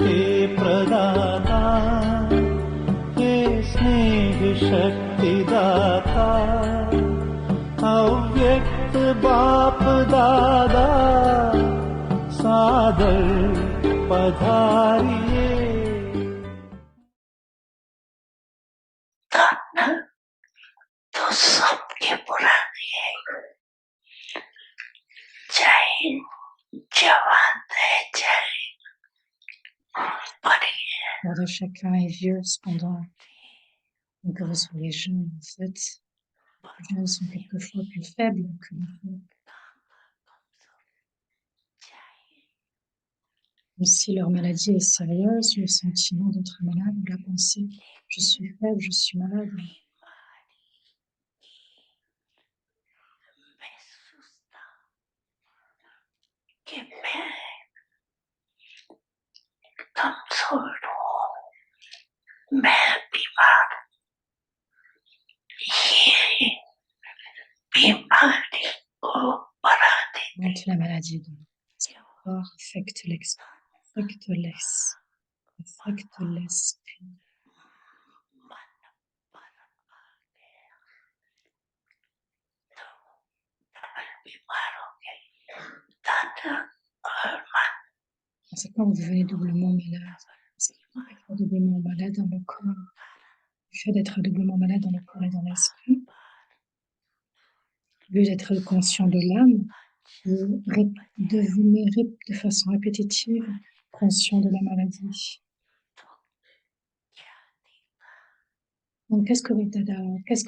के प्रदाता हे स्नेह शक्ति दाता अव्यक्त बाप दादा सादर पधारिए तो सबके पुराने जय जवान है जय Alors de chacun est vieux cependant, et que vous soyez jeunes, en fait, les jeunes sont quelquefois plus faibles que les vieux. Même si leur maladie est sérieuse, le sentiment d'être malade ou la pensée « je suis faible, je suis malade », कि मैं कमजोर हूँ, मैं बीमार, ये बीमारी को बढ़ा देती Quand la maladie de son corps affecte l'esprit, मन पर आ गया तो डबल बीमार हो गई तन और मन c'est quand vous devenez doublement malade. C'est être doublement malade dans le corps. Le fait d'être doublement malade dans le corps et dans l'esprit, au lieu d'être conscient de l'âme, vous devenez de façon répétitive conscient de la maladie. Donc, qu'est-ce que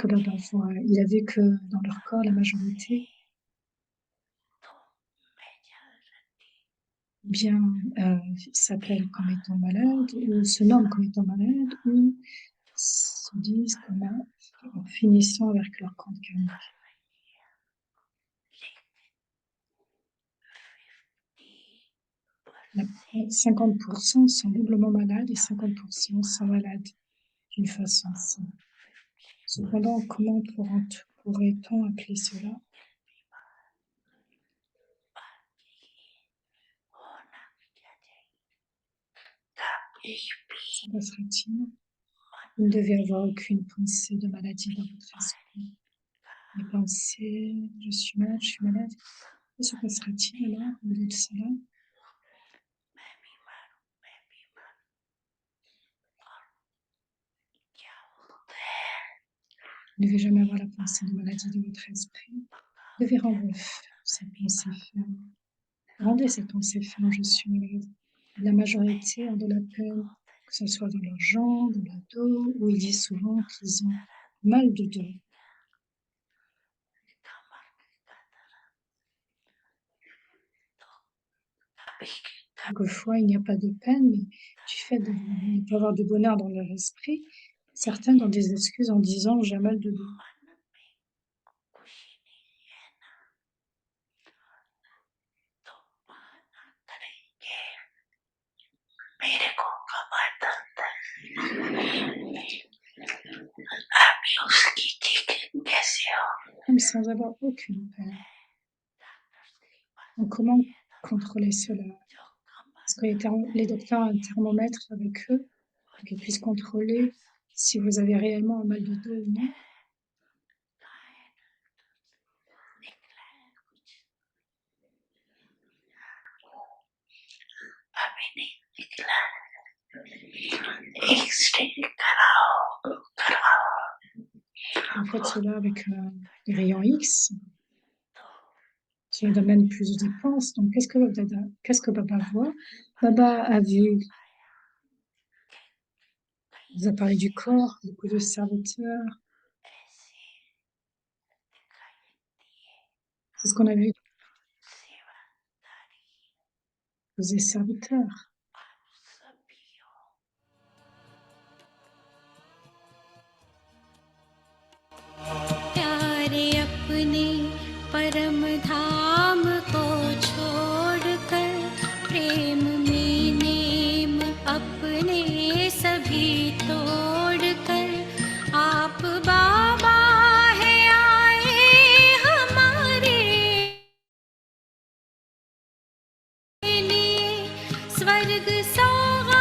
Baba voit? Il a vu que dans leur corps, la majorité, bien s'appellent comme étant malades, ou se nomment comme étant malades, ou se disent en finissant avec leur compte karmique. La 50% sont doublement malades et 50% sont malades d'une façon simple. Cependant, comment pourrait-on appeler cela? Ça passera-t-il? Vous ne devez avoir aucune pensée de maladie dans votre esprit. Les pensées, je suis malade. Que se passera-t-il alors au lieu de cela? Vous ne devez jamais avoir la pensée de maladie dans votre esprit. Vous devez rendre cette pensée ferme. Rendez cette pensée ferme, je suis malade. La majorité ont de la peine, que ce soit dans leurs jambes, dans le dos, où ils disent souvent qu'ils ont mal de dos. Quelquefois, il n'y a pas de peine, mais du fait de ne pas avoir de bonheur dans leur esprit, certains donnent des excuses en disant « j'ai mal de dos ». Même sans avoir aucune peine. Donc, comment contrôler cela? Est-ce que les docteurs ont un thermomètre avec eux pour qu'ils puissent contrôler si vous avez réellement un mal de dos ou non? En fait, cela avec les rayons X, qui amène plus de dépenses. Donc, qu'est-ce que Baba voit? Baba a vu, il a parlé du corps, beaucoup de serviteurs. C'est ce qu'on a vu. Vous êtes serviteurs. प्यारे अपने परम धाम को छोड़कर प्रेम में नेम अपने सभी तोड़कर आप बाबा है आए हमारे लिए स्वर्ग सौगात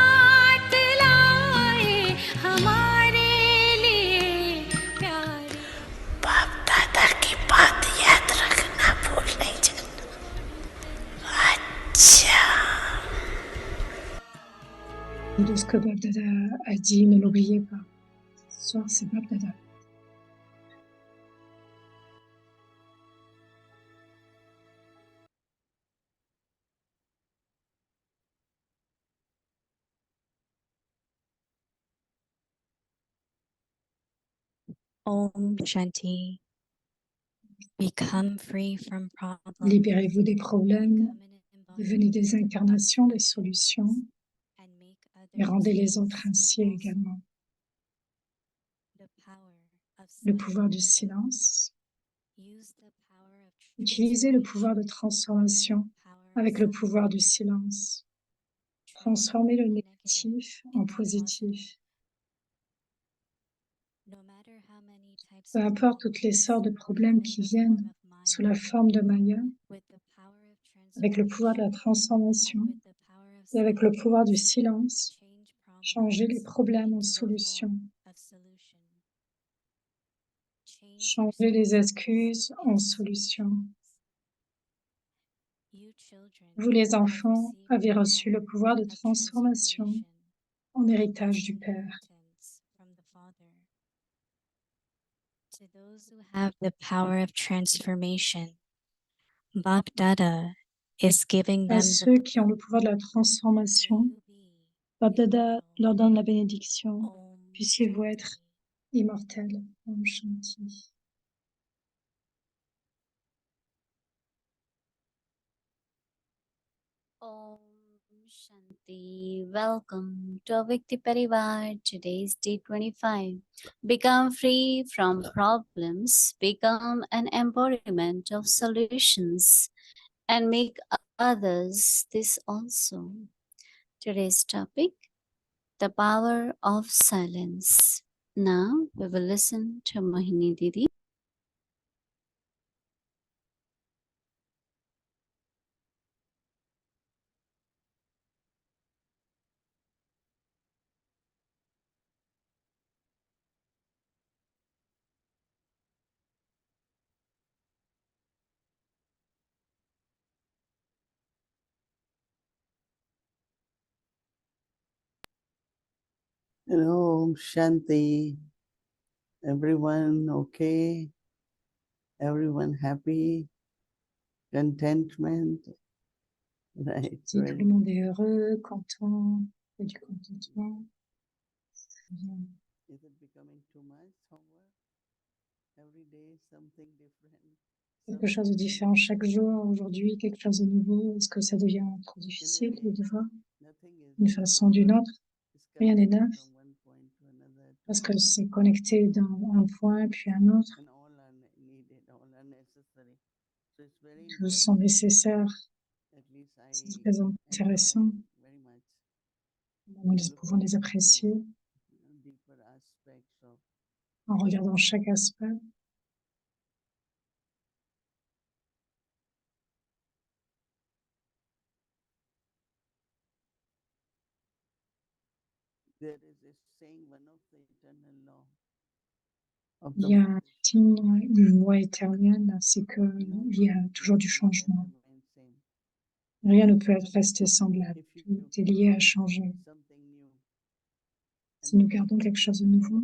que Bab Dada a dit, ne l'oubliez pas. Ce soir, c'est Bab Dada. Om Shanti. Become free from problems. Libérez-vous des problèmes, Become an devenez des embodiment incarnations of des solutions and make et others rendez les autres ainsi also. également. The power of Le pouvoir du silence. silence. Use the power of Utilisez le pouvoir de transformation with transformation the power of avec le silence. pouvoir du silence. Transformez le négatif en into positif. positive. No matter how many types Peu of importe toutes les sortes de problèmes qui viennent sous la forme de Maya, with the power of avec le pouvoir de la transformation and with the power of et avec le pouvoir du silence, silence, change changez les problèmes en into the solutions. form of solution. Change Changez les excuses en solutions. You children Vous les have enfants received avez the reçu le power pouvoir de of transformation transformation en as héritage du Père. inheritance from the Father. To those who have the power of transformation, Bab Dada is giving À them ceux the qui ont le pouvoir de la transformation, May you be Bab Dada immortal. leur donne la bénédiction. Om Puissiez-vous Shanti. être immortels. Om Shanti. Om Shanti. Welcome to Avikti Parivar. Today's day 25. Become free from problems, become an embodiment of solutions, and make others this also. Today's topic, the power of silence. Now we will listen to Mohini Didi. Om Shanti. Everyone okay? Everyone happy? Contentment? Right. Si tout le monde est heureux, content, et du contentement. Bien. Is it becoming too much homework? Every day something different. Quelque chose de différent chaque jour, aujourd'hui, quelque chose de nouveau. Est-ce que ça devient trop difficile de devoir d'une façon ou d'une autre? Rien n'est neuf parce que c'est connecté dans un point puis un autre. Tous sont nécessaires. C'est très intéressant. Nous pouvons les apprécier en regardant chaque aspect. Il y a un signe, une loi éternelle, c'est qu'il y a toujours du changement. Rien ne peut être resté semblable. Tout est lié à changer. Si nous gardons quelque chose de nouveau,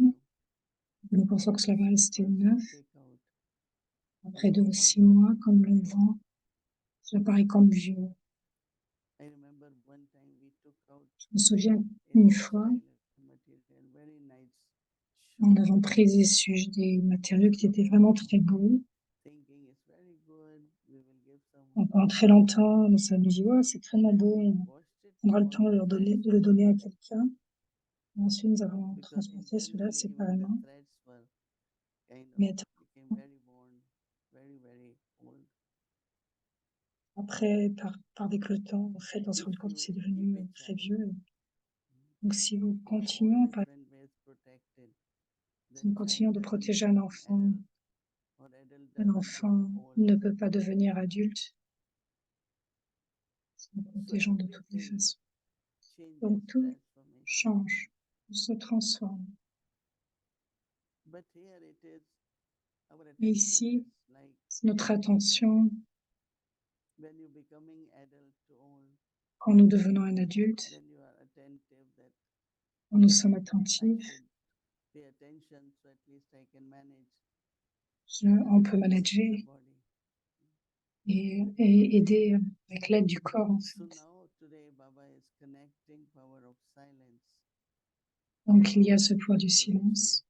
nous pensons que cela va rester neuf. Après 2 ou 6 mois, comme le vent, cela paraît comme vieux. Je me souviens une fois, nous avons pris des matériaux qui étaient vraiment très beaux. Pendant très longtemps, nous sommes dit, oh, c'est vraiment beau, on prendra le temps de le donner à quelqu'un. Ensuite, nous avons transporté cela séparément. Mais après, avec le temps, en fait, on se rend compte que c'est devenu très vieux. Donc, si nous continuons de protéger un enfant ne peut pas devenir adulte. Nous protégeons de toutes les façons. Donc, tout change, tout se transforme. Mais ici, c'est notre attention, quand nous devenons un adulte, Quand nous sommes I attentifs, should pay attention so at least I can manage on peut the manager body. et aider avec l'aide du corps, en So fait. now today Baba is connecting power of silence. Donc, il y a ce pouvoir du Transformation. silence,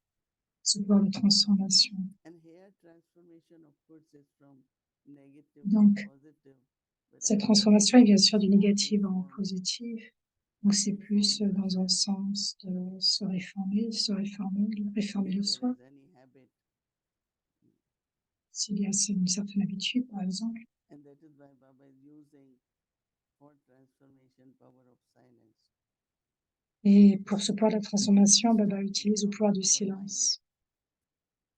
ce pouvoir de transformation. And here transformation of course is from negative to Donc, positive. But cette I think transformation est bien it's sûr du more négatif en reforming. positif. Donc, c'est plus Reforming dans un yourself. sens de se réformer réformer le If there soi. is any habit, S'il y a une certaine habitude, par exemple. and that is why Baba is using for transformation power of silence. Et pour ce pouvoir de la transformation, Baba Starting utilise le from pouvoir du our silence.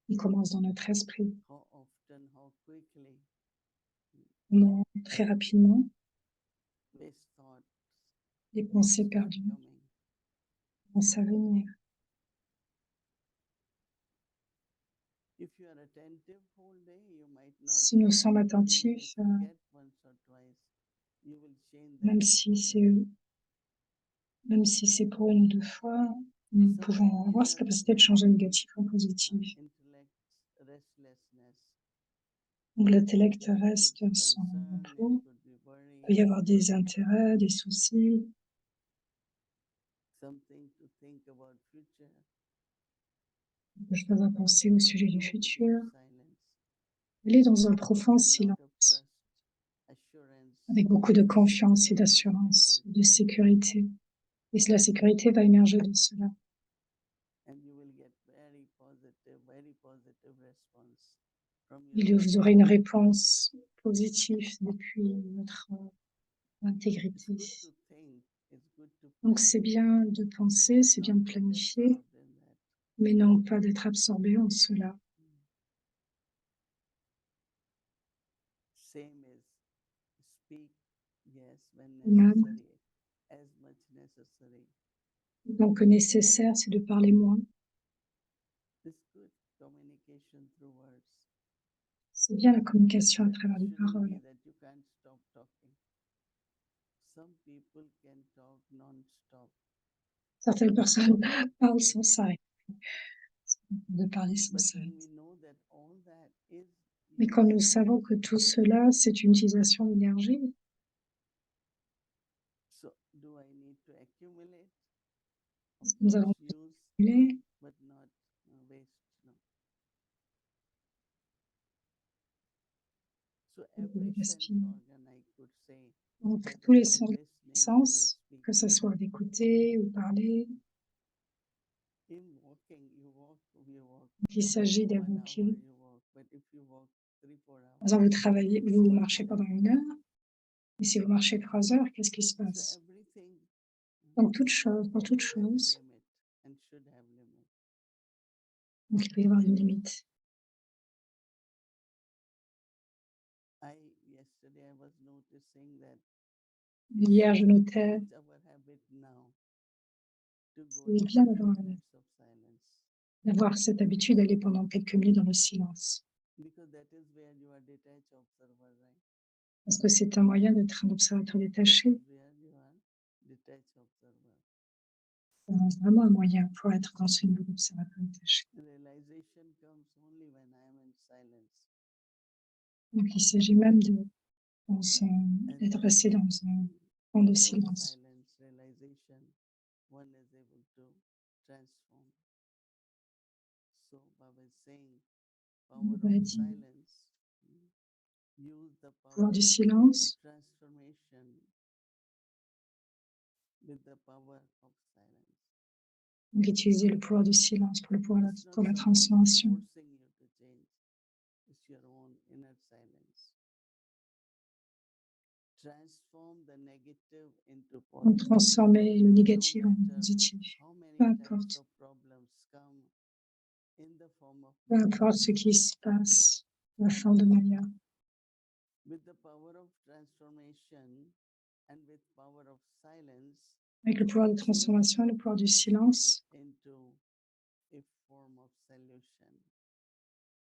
Il commence dans notre esprit. How often, how quickly Comment très rapidement, waste thoughts les pensées start perdues coming. commencent à venir. If you are attentive whole day, you might not. Si nous sommes Even if attentifs, you forget once or twice, you will change that même to si positive. c'est pour une ou deux fois, nous Some pouvons avoir cette capacité de changer le négatif en positif. intellect restlessness. Donc l'intellect Could reste be sans concern, repos. it could be Il worry, peut y avoir des intérêts, des soucis, something to think about future. que je dois penser au sujet du Very deep futur. silence. Il est dans un profond And lot of silence, trust, assurance. avec beaucoup de confiance et d'assurance, de sécurité. Et la sécurité va émerger de cela. And you will get very positive response from your Et vous aurez une réponse positive depuis votre intégrité. It's good to think, it's good to Donc plan, c'est bien de penser, c'est bien de not get planifier, absorbed in that. mais non pas d'être absorbé en cela. Same as speak, yes, when Même. necessary, as much necessary. Donc nécessaire, c'est de parler moins. It's good communication through words. C'est bien la communication à But travers les it shouldn't paroles. be that you can't stop talking. Some people can talk non-stop. Certaines personnes parlent sans s'arrêter, de parler sans But when s'arrêter. we know that all that is Mais quand nous used savons que energy, tout cela, c'est une utilisation d'énergie, so do I need to accumulate? Of est-ce que nous course, allons use, accumuler, but not waste. No. So ou every sense gaspiller? organ, I could say, Donc whether tous les it's listening, whether sens, que ce speaking, soit d'écouter ou parler, in walking, you walk, we walk. il s'agit 1 hour, d'évoquer. you walk, but if you walk 3-4 Par hours, exemple, vous travaillez, vous what marchez will pendant happen? 1 heure, et si vous marchez 3 heures, qu'est-ce qui se So passe? everything Donc toute chose, pour toute has chose, limit and should have limit. donc il peut y avoir une limite. Yesterday I was noticing that Hier, je notais, it's our habit now to go c'est into bien minutes of silence, d'avoir cette habitude d'aller pendant quelques minutes dans le silence, because that is where you are detached observer, right? parce que c'est un moyen d'être un observateur That détaché, is where you are detached observer. c'est vraiment un moyen pour être dans ce niveau d'observateur détaché. Realization comes only when I am in silence. Donc il s'agit même And d'être resté dans un temps de from silence. silence realization, one is able to transform. So Baba is saying, power Baba of dit, silence, use the pouvoir power du of silence, transformation with the power of silence. donc utiliser le pouvoir du silence pour It's not pour la something transformation. forcing you to change. It's your own inner silence. Transform the negative into Donc positive. transformer le négatif en matter positif. how many Peu types importe. of problems come in the form of Peu importe ce qui se passe, la forme de manière. with the power of transformation and with power of silence Avec le pouvoir de transformation et le pouvoir du silence, into a form of solution.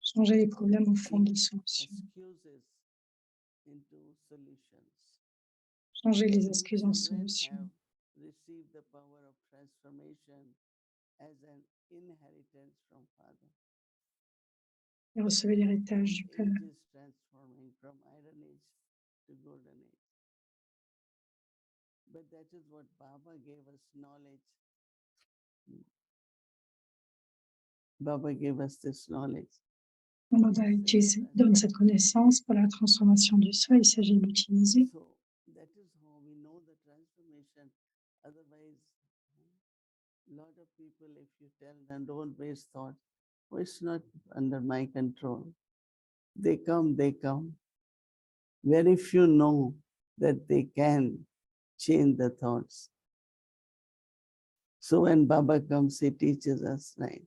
changer les problèmes en forme de Change solution. excuses into solutions. Changer les You excuses en children solution. have receive the power of transformation as an inheritance from Father. Et recevez l'héritage du Père. Age is transforming from Iron Age to Golden Age. But that is what Baba gave us knowledge. Baba gave us this knowledge. Baba donne cette connaissance pour la transformation du soi. Il s'agit de l'utiliser. So that is how we know the transformation. Otherwise, a lot of people, if you tell them don't waste thought, oh, it's not under my control. They come, they come. Very few know that they can change the thoughts. So when Baba comes, he teaches us, right?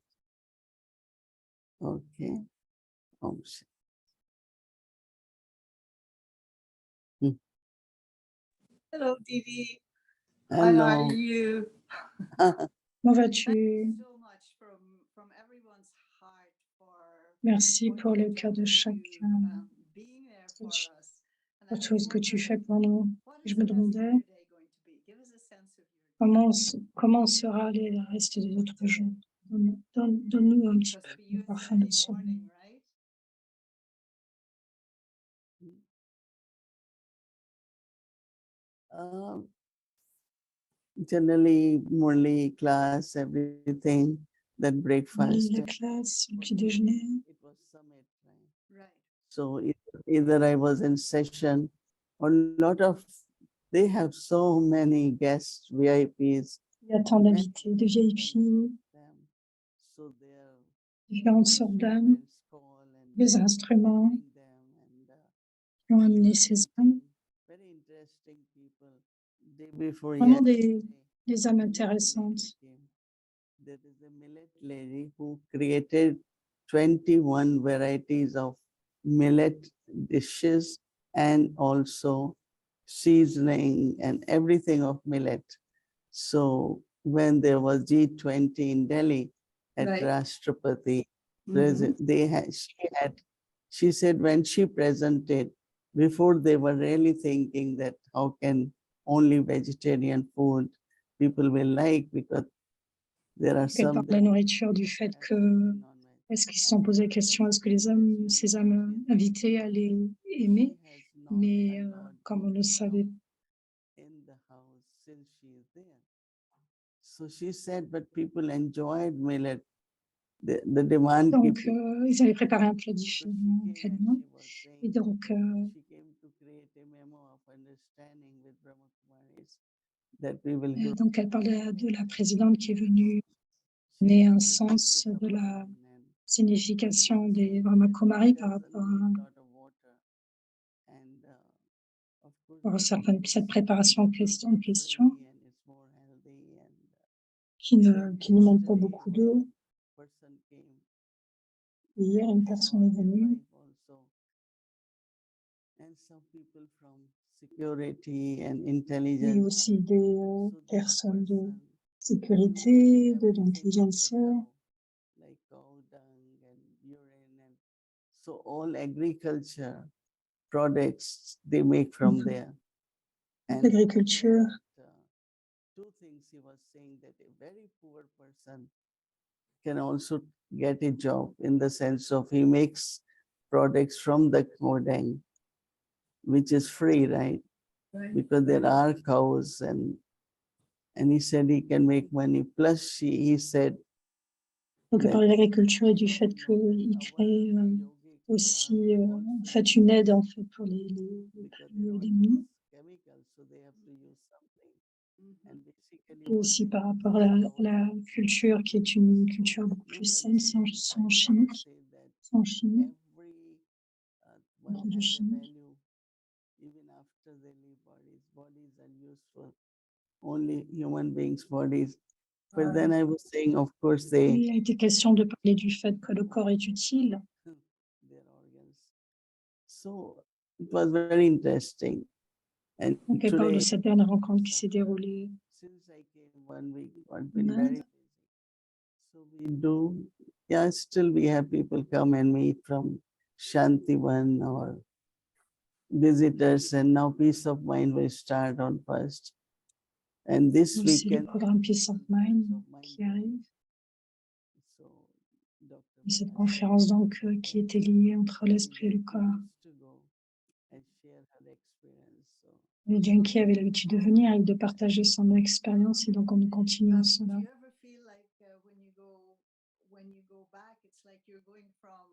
Okay. Om Shanti. Hello, Didi. How Hello. are you? Comment vas-tu? So much from everyone's heart for Merci what pour you le cœur de do, chacun, being there pour for us. And I pour was tout ce que tu wondering, fais pour nous. what Et is je me the rest of demandais your day going to be? Give us a sense of your day. comment sera le reste des autres jours. Donne-nous un petit Because peu for you le it's parfum de Sunday ce morning, right? Generally, Murli class, everything, then breakfast. La classe, le petit déjeuner. It was summit, right? Right. So either I was in session or lot of, they have so many guests, VIPs. Il y a tant d'invités, de VIP, So their différentes sortes d'âmes, instruments call and des instruments bring them and qui ont amené ces âmes. very interesting people. Day before Vraiment yesterday, des âmes millet intéressantes. lady came. There is a millet lady who created 21 varieties of millet dishes and also seasoning and everything of millet. So when there was G20 in Delhi at Right. Rashtrapati, Mhm. she said when she presented, before they were really thinking that how can only vegetarian food people will like, because there are Elle some parle de la nourriture, du fait que, est-ce qu'ils se sont posé la question, est-ce que ces âmes invitées allaient aimer? Mais comme on ne savait in the house since she is there. So she said, but people enjoyed millet. The demand donc, keep ils avaient préparé un plat So différent, she came calmement. and she was saying, Et donc, she came to create a memo of understanding with Brahma Kumaris that we will give. donc elle parle de la présidente qui est venue donner un sens de la signification des Brahma Kumaris par rapport à cette préparation en question, qui ne demande pas beaucoup d'eau. Hier, une personne est venue. Et aussi des personnes de sécurité, de l'intelligence. So all agriculture products they make from there. L'agriculture. Two things he was saying, that a very poor person can also get a job, in the sense of he makes products from the Kodang, which is free, right? Because there are cows, and he said he can make money. Plus he said. Donc, il parlait de l'agriculture et du fait qu'il crée aussi en fait une aide en fait pour les démunis. Et aussi par rapport à la culture qui est une culture beaucoup plus saine, sans chimique, sans chimie, produits chimiques. Only human beings' bodies. But then I was saying, of course, Il a été question de parler du fait que le corps est utile. So it was very interesting. And donc, elle parle de cette dernière rencontre qui s'est déroulée. Since I came 1 week, I've been very busy. So we do, yeah, still we have people come and meet from Shantivan or visitors, and now Peace of Mind will start on 1st. And this Aussi le weekend, programme Peace of Mind qui arrive. so Dr. Et cette Mehta conférence donc qui était liée entre l'esprit et le corps. used to go and share her experience. So Et Junkie avait l'habitude de venir et de partager son expérience et donc on continue Do cela. you ever feel like when you go back, it's like you're going from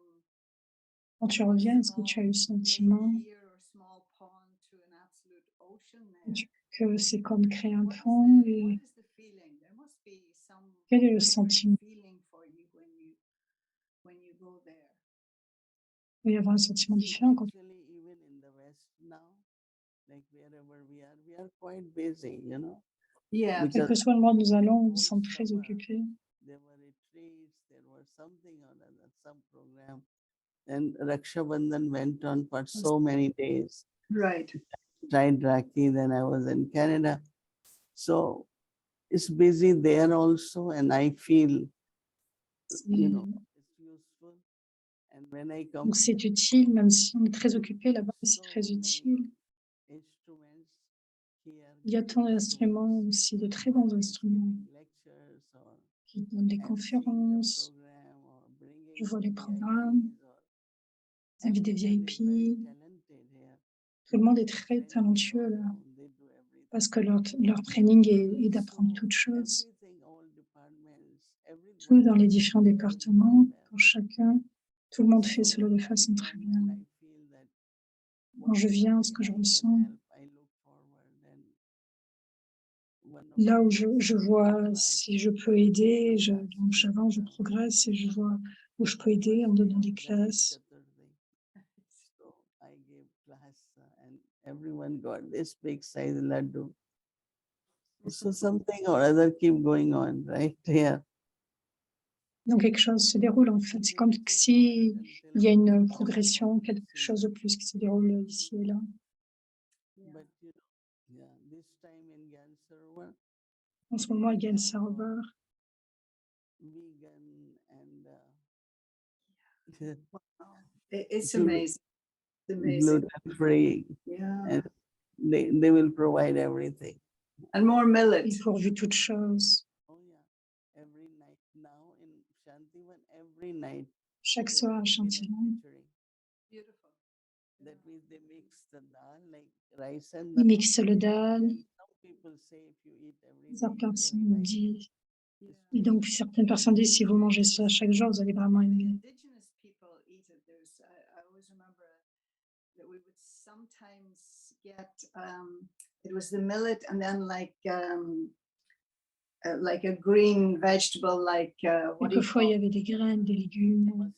Quand tu reviens, est-ce que tu as eu le sentiment lake here or small pond to an absolute ocean there? que c'est comme créer un What is pont the, et what is the feeling? There must be some quel est le different sentiment? feeling for you when you go there. Il peut y avoir un sentiment see, différent quand actually, even in the West now, like wherever we are quite busy, you know. Yeah, quel Because que soit le monde où nous allons, nous all sommes très summer, occupés. there were retreats, there was something or other, some program. And Raksha Bandhan went on for so many days. right. Tried Rakhi, then I was in Canada. So it's busy there also, and I feel, you know, it's useful. And when I come, Donc c'est utile, même si on est très occupé là-bas, c'est très utile. instruments here, Il y a tant d'instruments aussi, de très bons instruments lectures or qui donnent des and seeing the conférences, program or bringing je vois les VIPs programmes, or inviter des everyone is very VIP. talented here. Tout le monde est très Training is talentueux all là, around, they do everything. parce que leur training est d'apprendre toutes choses. Everything, all departments, Tout dans everyone les does différents very départements, well. pour chacun, tout le monde fait So cela de when I façon très come bien. and I feel that Quand je whatever viens, way ce que je I can ressens, help, I look forward and one of là the où je vois class si je peux aider, donc j'avance, je progresse et je vois où je peux aider en donnant des classes. So I gave class and everyone got this big size laddu. So something or other keep going on right here. Donc quelque chose se déroule en fait. C'est comme si il y a une progression, quelque chose de plus qui se déroule ici et là. But you know, yeah, this time in Gyan Sarovar, En ce moment, à we Gyan have, Sarovar, vegan and It's Gluten- amazing. It's amazing. gluten free, Yeah. and they will provide everything. And more millet. il pourvu toutes choses. Oh yeah, every night now in Shantivan, every night. Chaque they soir à make millet Chantilly, khichdi. Beautiful. That means they mix the dal like rice and ils dal. mixent le dalle. And some people say if you eat every day, Certaines you really personnes like it. disent, Yeah. et donc certaines personnes disent, si vous mangez ça chaque jour, vous allez vraiment The aimer. indigenous people eat it. I always remember that we would sometimes get it was the millet and then like a green vegetable like what do you Quelquefois, call il y it? avait des graines, des légumes,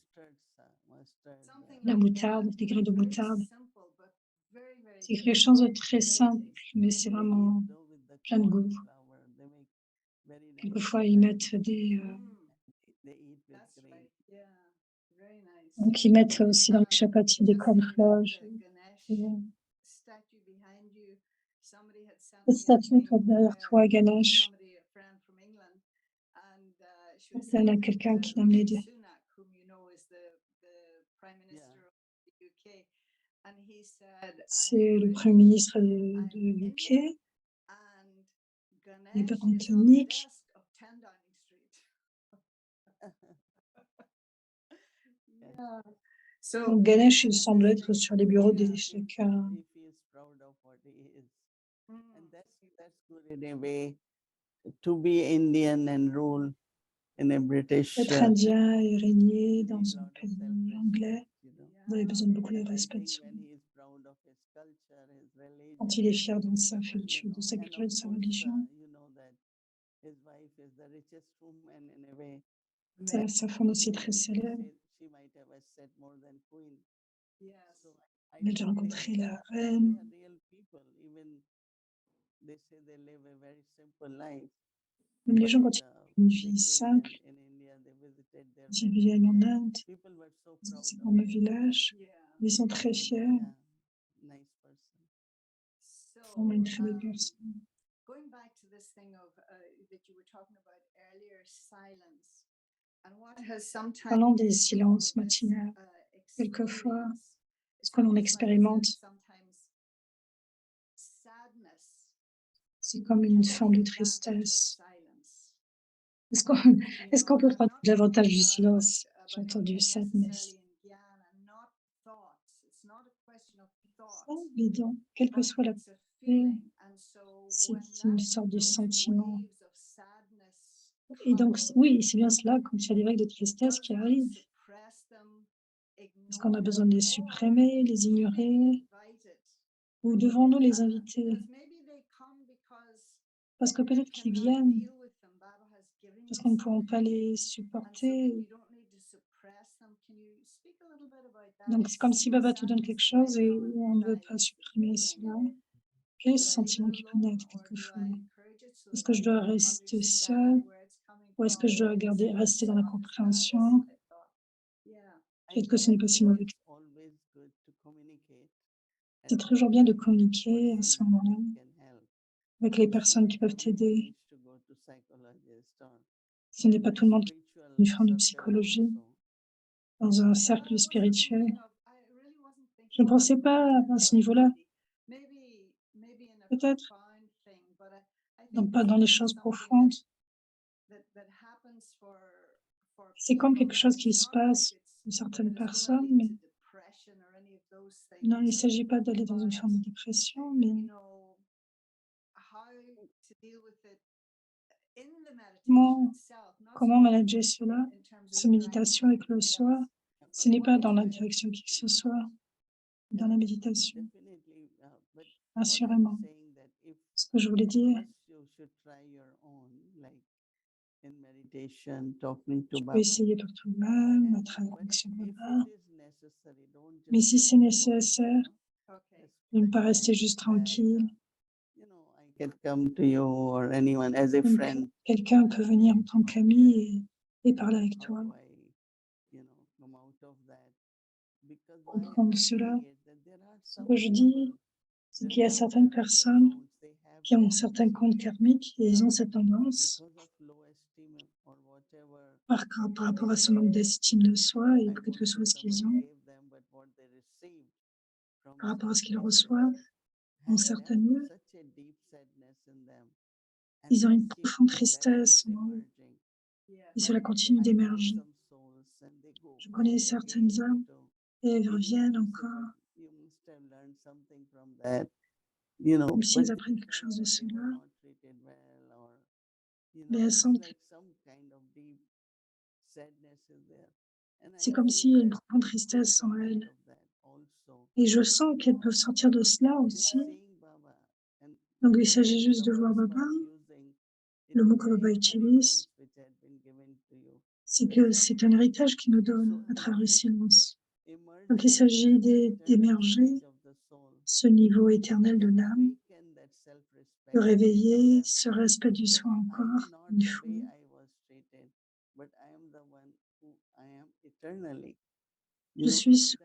Mustard. Something la like moutarde, that. des graines de Very moutarde. simple, but very, very C'est good. quelque chose de Very, très very simple, tasty. mais c'est vraiment plein de goût. Quelquefois, ils mettent des... That's right. Yeah. Very nice. donc, ils mettent aussi dans les chapatis des Just cornflowers. the Ganesh Et, statue behind you. Somebody had sent cette me a statue thing derrière where toi, Ganesh, somebody, a friend from England, and she was il y en a saying quelqu'un that, qui m'a amené Rishi des... Sunak, whom you know is the Prime Minister of the UK, and he said, C'est le Premier ministre de UK, and les Ganesh is on the Britanniques. desk of 10 Downing Street. Yeah. So Donc, Ganesh, il semble être sur les bureaux de chacun. And that's good in a way to be Indian and rule in a British. Être indien et régner dans un pays anglais, vous avez besoin de beaucoup de respect de soi. Quand il est fier de sa culture, de sa culture et de sa religion, sa femme aussi est très célèbre. Il a déjà rencontré la reine. Même les gens, quand ils ont une vie simple, quand ils viennent en Inde, c'est comme un village, ils sont très fiers, vraiment une très belle personne. Going back to this thing of that you were talking about earlier, silence, and what has sometimes Parlons des silences matinales. Quelquefois, ce que l'on expérimente, C'est comme une forme de tristesse. Est-ce qu'on est-ce qu'on peut prendre davantage du silence? J'ai entendu sadness. Ça, mais dans quelle que soit la pensée, c'est une sorte de sentiment. Et donc, oui, c'est bien cela, quand il y a des vagues de tristesse qui arrivent. Est-ce qu'on a besoin de les supprimer, les ignorer, ou devons-nous les inviter? Parce que peut-être qu'ils viennent, parce qu'on ne pourront pas les supporter. Donc, c'est comme si Baba te donne quelque chose et on ne veut pas supprimer cela. Quel est ce sentiment qui peut naître quelquefois? Est-ce que je dois rester seule ou est-ce que je dois rester dans la compréhension? Peut-être que ce n'est pas si mauvais que ça. Always good to communicate. C'est toujours bien de communiquer à ce moment-là avec les personnes qui peuvent t'aider. Ce n'est pas tout le monde qui a une forme de psychologie dans un cercle spirituel. Je ne pensais pas à ce niveau-là. Peut-être, donc pas dans les choses profondes. C'est comme quelque chose qui se passe pour certaines personnes, mais non, il ne s'agit pas d'aller dans une forme de dépression, mais comment manager cela, cette méditation avec le soi, ce n'est pas dans la direction qui que ce soit, dans la méditation, assurément. Ce que je voulais dire, tu peux essayer par toi-même, à travers l'action de Baba, mais si c'est nécessaire, de ne pas rester juste tranquille. Donc, quelqu'un peut venir en tant qu'ami et parler avec toi. Comprendre cela. Ce que je dis, c'est qu'il y a certaines personnes qui ont certains comptes karmiques et ils ont cette tendance, par rapport à ce manque d'estime de soi et quel que soit ce qu'ils ont, par rapport à ce qu'ils reçoivent, en certains lieux, ils ont une profonde tristesse en eux et cela continue d'émerger. Je connais certaines âmes et elles reviennent encore, comme si elles apprennent quelque chose de cela, mais elles sentent que c'est comme s'il y a une profonde tristesse en elles. Et je sens qu'elles peuvent sortir de cela aussi. Donc il s'agit juste de voir Baba. Le mot que Baba utilise, c'est que c'est un héritage qu'il nous donne à travers le silence. Donc il s'agit d'émerger ce niveau éternel de l'âme, de réveiller ce respect du soi encore une fois. Je suis ce.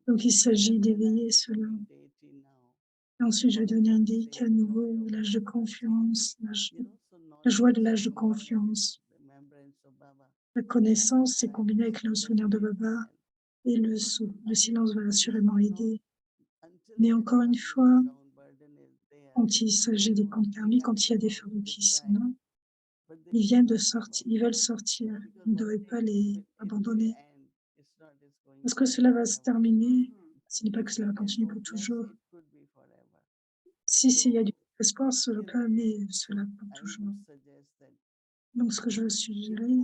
Donc il s'agit d'éveiller cela. Et ensuite, je vais devenir une déité à nouveau, l'âge de confiance, la joie de l'âge de confiance. La connaissance s'est combinée avec le souvenir de Baba et le silence va assurément aider. Mais encore une fois, quand il s'agit des comptes karmiques, quand il y a des fardeaux qui sont là, ils viennent de sortir, ils veulent sortir. Vous ne devez pas les abandonner. Parce que cela va se terminer, ce n'est pas que cela va continuer pour toujours. Si il y a du espoir, cela peut amener cela pour toujours. Donc, ce que je veux suggérer,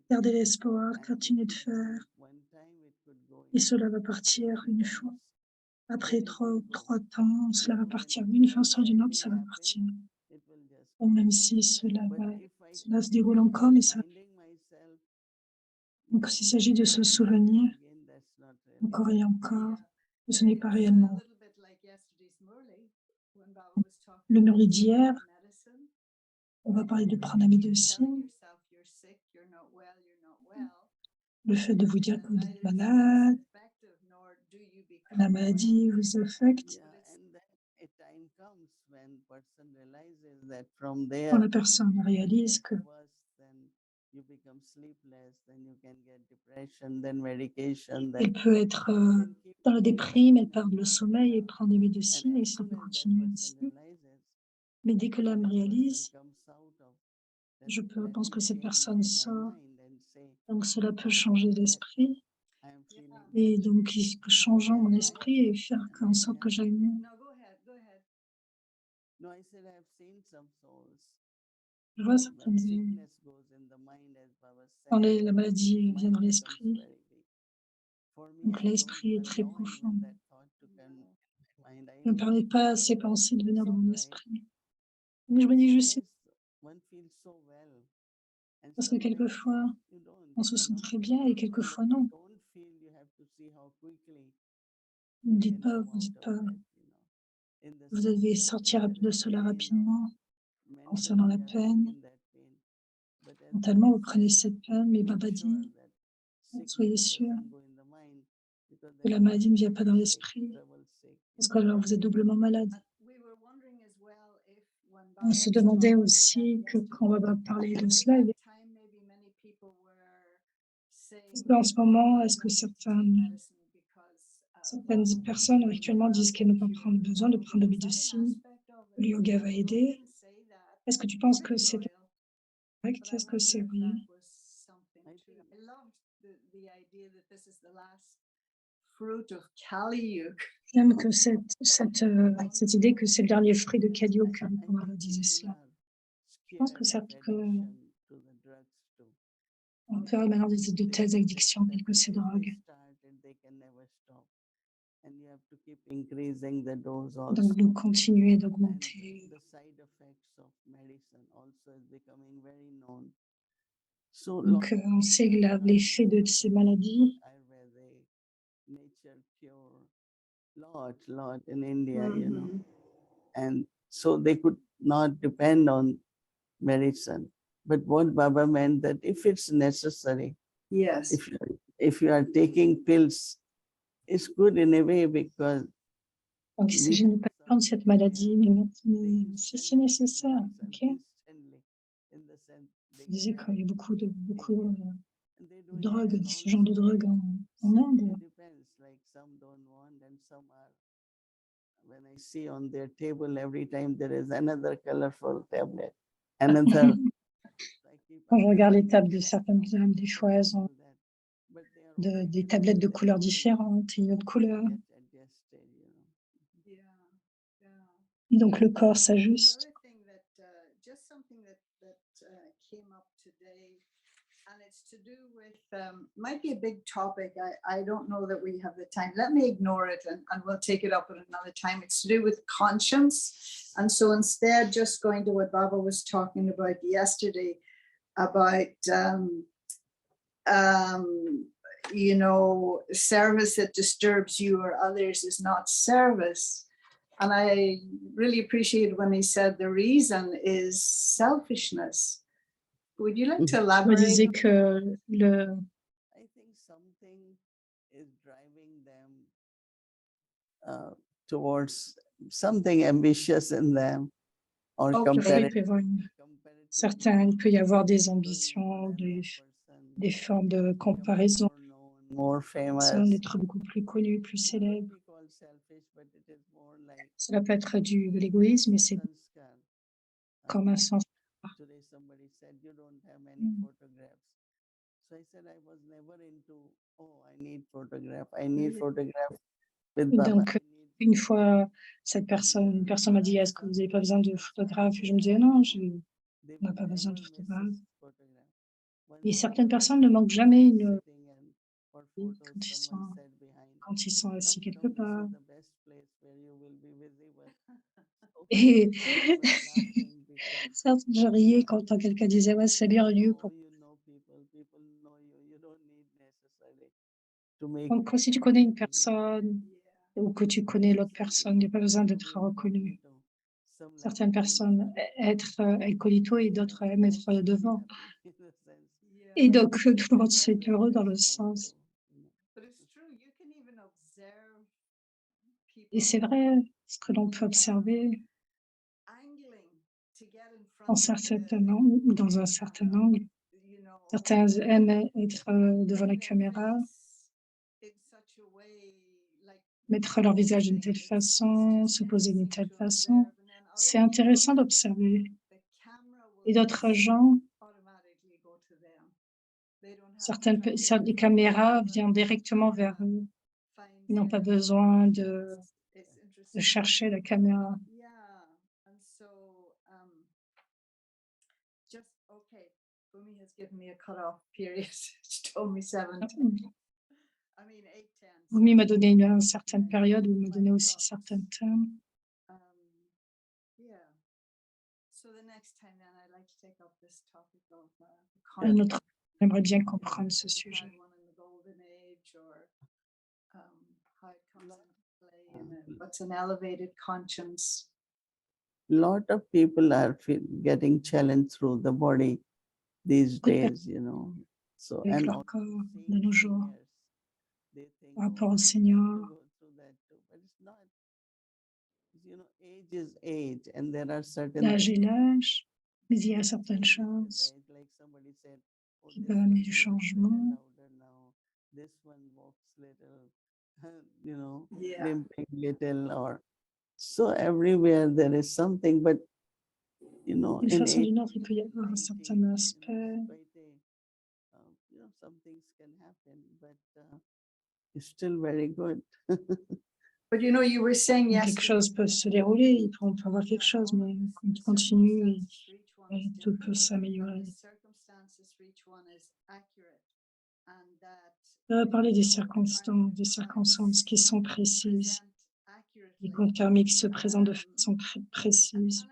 garder l'espoir, continuer de faire, et cela va partir une fois. Après trois temps, cela va partir. Une façon ou d'une autre, ça va partir. Ou même si cela se déroule encore, mais ça. Donc, s'il s'agit de se souvenir, encore et encore, que ce n'est pas réellement. Le Murli d'hier, on va parler de pranamidosine, le fait de vous dire que vous êtes malade, la maladie vous affecte. Quand la personne réalise que you become sleepless, then you can get depression, then medication, Elle then peut être you can keep dans la going déprime, elle on perd and le on, sommeil et prend des and médecines et as ça soon peut as that continuer person ainsi. realizes, Mais dès que when l'âme that person réalise, comes out of that, je pense let que me cette change personne my sort, mind and say, donc cela peut oh, changer l'esprit. I am feeling Et better. donc, changeant mon Right? esprit et faire And en then sorte you que have, j'aille mieux. No, go ahead, go ahead. no, I said I've seen some souls. Je vois When certaines sickness goes in the mind, as Baba quand said, la maladie the vient dans mind becomes l'esprit, very big. For me, donc I don't l'esprit est très allow profond. even that thought to come in my mind. I Ne am permet pas à ces pensées de venir it's dans all mon right. esprit. Donc je me dis, je sais, Sometimes one feels so well, and parce que sometimes quelquefois, you don't, on se you sent know. très bien et And quelquefois when you non. don't feel, you have to see how quickly Ne you dites can pas, come vous dites out pas, of that, in the vous sense devez of sortir there de is cela pain rapidement. or Concernant la mentally you are peine, taking that pain. But as mentalement, Baba vous prenez said, cette peine, mais make Baba sure dit, that soyez sickness sûr doesn't go in the mind, because que then la you maladie ne vient become pas dans sick, l'esprit, trouble sick, parce que alors vous êtes doublement malade. We were wondering as well if when On Baba se was demandait talking about aussi that que quand yesterday, Baba parlait de at cela, that time maybe many people were saying, est-ce qu'en ce oh, moment, I est-ce que don't need to take medicine because certaines Baba will personnes heal me, actuellement disent Baba qu'elles will n'ont pas cure me. besoin de prendre de Was that an médecine, aspect of le it? yoga va Well, we aider. didn't say that Est-ce que tu penses to que c'est Royal, correct? but I Est-ce que wonder c'est if vrai? that was something I too. think I loved the idea that this is the last fruit of Kali Yuga. J'aime que cette idée que c'est le dernier fruit de Kali Yuga, comme Baba disait cela. Je pense que on peut avoir maintenant de telles addictions telles que ces drogues. Donc, nous continuer d'augmenter. Donc, on sait l'effet de ces maladies. Lot in India, you know, and so they could not depend on medicine. But what Baba meant that if it's necessary, Yes. if you are taking pills, it's good in a way because Donc, il s'agit de ne pas prendre cette maladie, mais si c'est nécessaire, ok? Je disais qu'il y a beaucoup de drogues, ce genre de drogue en Inde. When I see on their table every time there is another colorful tablet, another. Quand je regarde les tables de certaines dames, des fois elles ont des tablettes de couleurs différentes et une autre couleur. Et donc le corps s'ajuste. Just something that came up today, and it's to do with might be a big topic. I don't know that we have the time. Let me ignore it and we'll take it up at another time. It's to do with conscience. And so instead, just going to what Baba was talking about yesterday about you know, service that disturbs you or others is not service. And I really appreciated when he said the reason is selfishness. Would you like to Je me elaborate? disais que I think something is driving them towards something ambitious in them or Okay. oui, il competitive. peut y avoir il peut y avoir des ambitions, des formes de comparaison, More famous. d'être beaucoup plus connu, plus célèbre. Cela peut être de l'égoïsme, mais c'est comme un sens. Today somebody said you don't have many Mm. photographs. So I said I was never into, oh, I need photograph. I need photograph with Et Baba. donc, une fois, une personne m'a dit, est-ce que vous n'avez pas besoin de photographe? Et je me disais, non, on n'a pas besoin de photographe. Et certaines personnes ne manquent jamais une quand ils sont assis quelque part. Et certes, je riais quand quelqu'un disait, ouais, c'est bien lieu pour. Donc, si tu connais une personne ou que tu connais l'autre personne, il n'y a pas besoin d'être reconnu. Certaines personnes être incognito et d'autres aiment être devant. Et donc, tout le monde s'est heureux dans le sens. Et c'est vrai, ce que l'on peut observer dans un certain angle, Certains aiment être devant la caméra, mettre leur visage d'une telle façon, se poser d'une telle façon. C'est intéressant d'observer. Et d'autres gens, les caméras viennent directement vers eux. Ils n'ont pas besoin de chercher la caméra. Yeah, and so just okay. Bhumi has given me a cutoff period. She told me 7. I mean 8, 10. Rumi m'a donné une certaine période, où il m'a donné aussi certains termes. Yeah. So the next time then I'd like to take up this topic of Un autre, j'aimerais bien comprendre ce sujet. How it comes into play and what's an elevated conscience. Lot of people are getting challenged through the body these Beaucoup de days, you know. So, avec and leur also corps seeing de nos jours, seniors, they think, par rapport aux "Oh, I have to seniors. go through that too." But it's not. You know, age is age, and there are certain L'âge est things l'âge, mais il y a that certaines change, choses right? Like somebody said, "Oh, qui this peuvent one amener du walks better changement. louder now. This one walks little, you know, Yeah. limping little, or so everywhere there is something, but you know, D'une in façon ou age, d'une autre, il peut y avoir un 90, certain you know, aspect. it's quite you know, some things can happen, but it's still very good. But you know, you were saying Quelque yesterday. chose peut se dérouler, on peut avoir quelque chose, mais quand on continue, et tout peut s'améliorer. On va parler des circonstances qui sont précises. Les comptes karmiques se présentent de façon précise.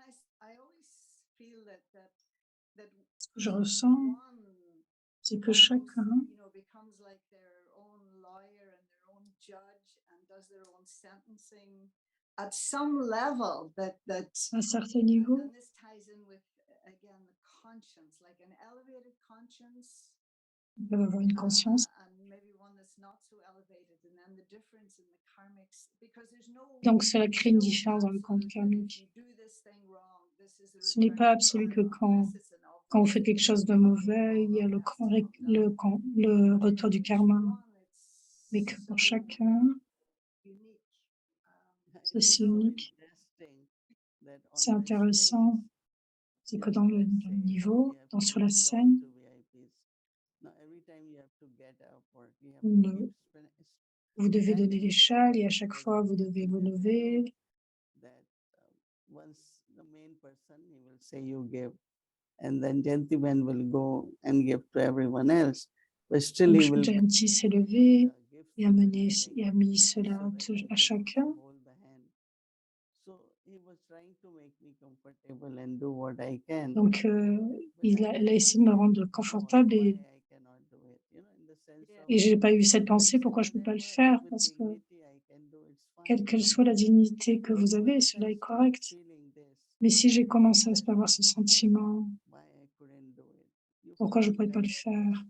Ce que je ressens, c'est que chacun at some level that à un certain niveau, and this ties in with again the conscience, like an elevated conscience peuvent avoir une conscience. and maybe one that's not so elevated, and then the difference in the karmics, because there's no Donc cela crée une différence dans le compte karmique. Ce n'est pas absolu que quand vous faites quelque chose de mauvais, il y a le retour du karma. Mais que pour chacun, c'est si unique. C'est intéressant, c'est que dans le niveau, sur la scène, vous devez donner les châles et à chaque fois, vous devez vous lever. Once the main person, he will say you give, and then gentleman will go and give to everyone else, but still he will Jayanti s'est levé et a mis cela à chacun. Donc, il a essayé de me rendre confortable et je n'ai pas eu cette pensée, pourquoi je ne peux pas le faire? Parce que, quelle que soit la dignité que vous avez, cela est correct. Mais si j'ai commencé à avoir ce sentiment, pourquoi je ne pourrais pas le faire?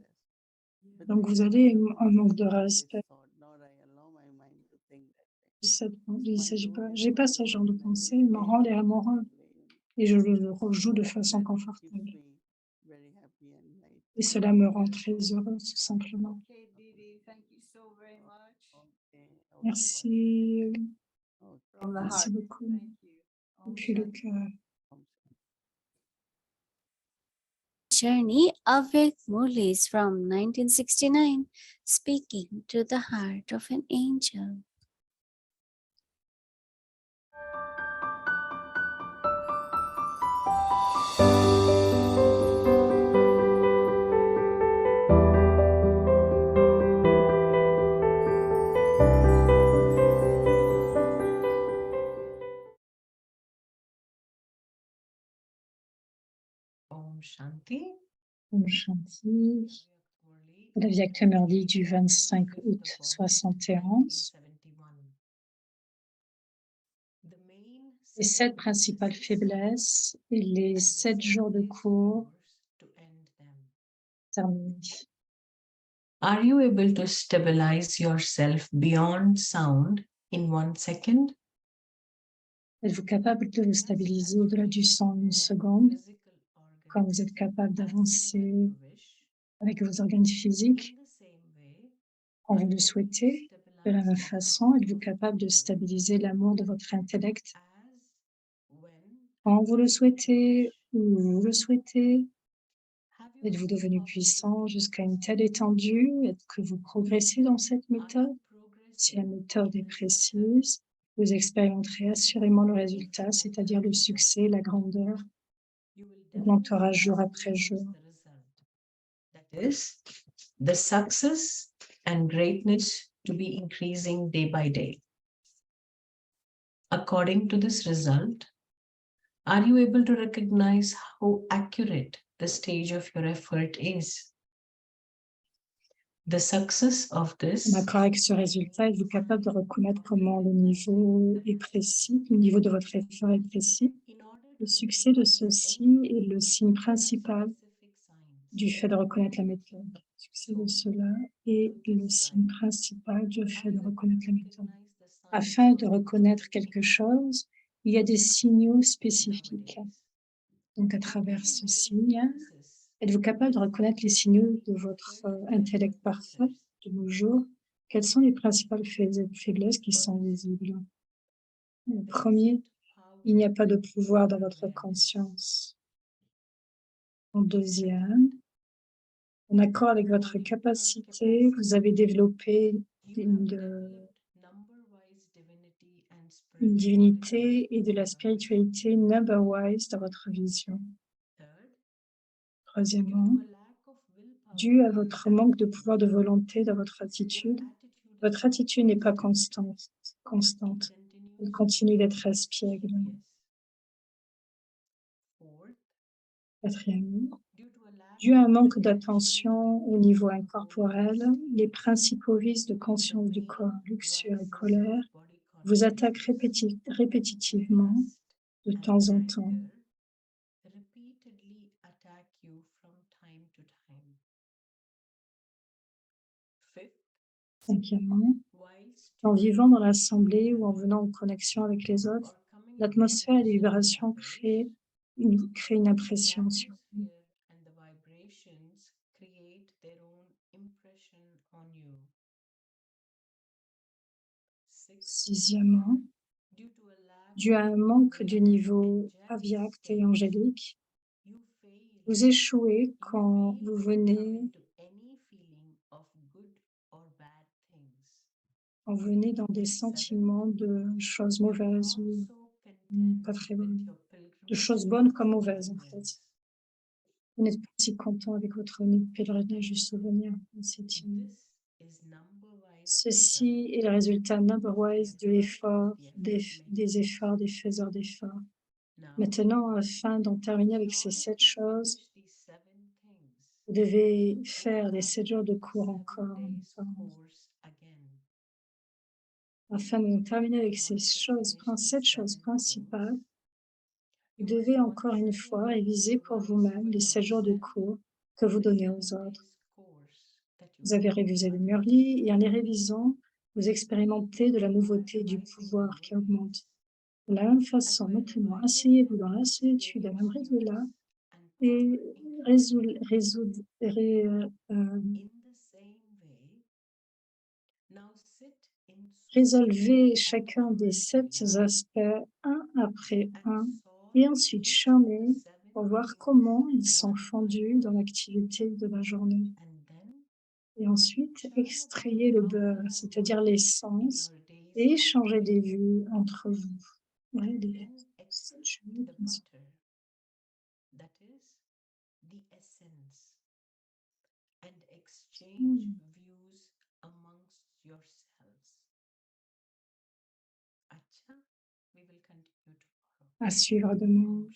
Donc, vous avez un manque de respect. Il s'agit pas, j'ai pas ce genre de pensée, il me rend l'air amoureux et je le rejoue de façon confortable. Et cela me rend très heureuse, tout simplement. Merci. Merci beaucoup. Depuis le cœur. Journey avec Murlis from 1969, speaking to the heart of an angel. Shanti. Om Shanti. La Via Murli du 25 août 71. Les 7 principales faiblesses et les 7 jours de cours terminés. Are you able to stabilize yourself beyond sound in 1 second? Êtes-vous capable de vous stabiliser au-delà du son en 1 seconde, quand vous êtes capable d'avancer avec vos organes physiques In the same way, quand vous le souhaitez. De la même façon, êtes-vous capable de stabiliser l'amour de votre intellect as when quand vous le souhaitez ou où vous le souhaitez? have you Êtes-vous moved devenu forward puissant to jusqu'à une this? telle étendue? Est-ce que vous progressez dans cette Are méthode? you Si la progressing méthode est in this method? précise, vous expérimenterez assurément le résultat, c'est-à-dire le succès, la grandeur, You will augmentera definitely jour après experience jour. the result. That is the success and greatness to be increasing day by day. According to this result, are you able to recognize how accurate the stage of your effort is? The success of En this accord avec ce résultat, êtes-vous capable de reconnaître comment le niveau est précis, le niveau de votre effort est précis? in order Le to succès de recognize ceci any est le signe principal specific signs. du fait de reconnaître la méthode. Le succès de cela est le signe principal du fait de reconnaître la méthode. Afin de reconnaître quelque chose, il y a des signaux spécifiques. Donc, à travers ce signe, êtes-vous capable de reconnaître les signaux de votre intellect parfait de nos jours? Quelles sont les principales faiblesses qui sont visibles? Le premier, il n'y a pas de pouvoir dans votre conscience. En deuxième, en accord avec votre capacité, vous avez développé une divinité et de la spiritualité number-wise dans votre vision. Troisièmement, dû à votre manque de pouvoir de volonté dans votre attitude n'est pas constante. Elle continue d'être espiègle. Quatrièmement, dû à un manque d'attention au niveau incorporel, les principaux vices de conscience du corps, luxure et colère, vous attaquent répétitivement de temps en temps. Repeatedly attack you from time to time. Fifth, Cinquièmement, whilst en vivant dans l'assemblée ou en venant en connexion avec les autres, l'atmosphère et les vibrations créent une impression sur vous. and the vibrations create their own impression on you. Sixth, Sixièmement, due to a lack dû à un manque du niveau avyakt et angélique, vous échouez quand vous venez dans des sentiments de choses mauvaises ou pas très bonnes, de choses bonnes comme mauvaises en fait. Vous n'êtes pas si content avec votre pèlerinage du souvenir. Ceci est le résultat number-wise de l'effort, des efforts, des faiseurs d'efforts. Maintenant, afin d'en terminer avec ces 7 choses, vous devez faire les 7 jours de cours encore. Afin d'en terminer avec ces 7 choses principales, vous devez encore une fois réviser pour vous-même les 7 jours de cours que vous donnez aux autres. Vous avez révisé le Murli et en les révisant, vous expérimentez de la nouveauté du pouvoir qui augmente. De la même façon, maintenant, asseyez-vous dans la solitude à l'abri de là et résolvez chacun des 7 aspects un après un et ensuite chômez pour voir comment ils sont fondus dans l'activité de la journée. Et ensuite, extrayez le beurre, c'est-à-dire l'essence, et échangez des vues entre vous. Ouais, that is the essence, and exchange views amongst yourselves. Acha, we will continue tomorrow. À suivre demain.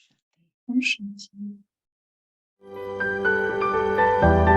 Om Shanti. Om Shanti.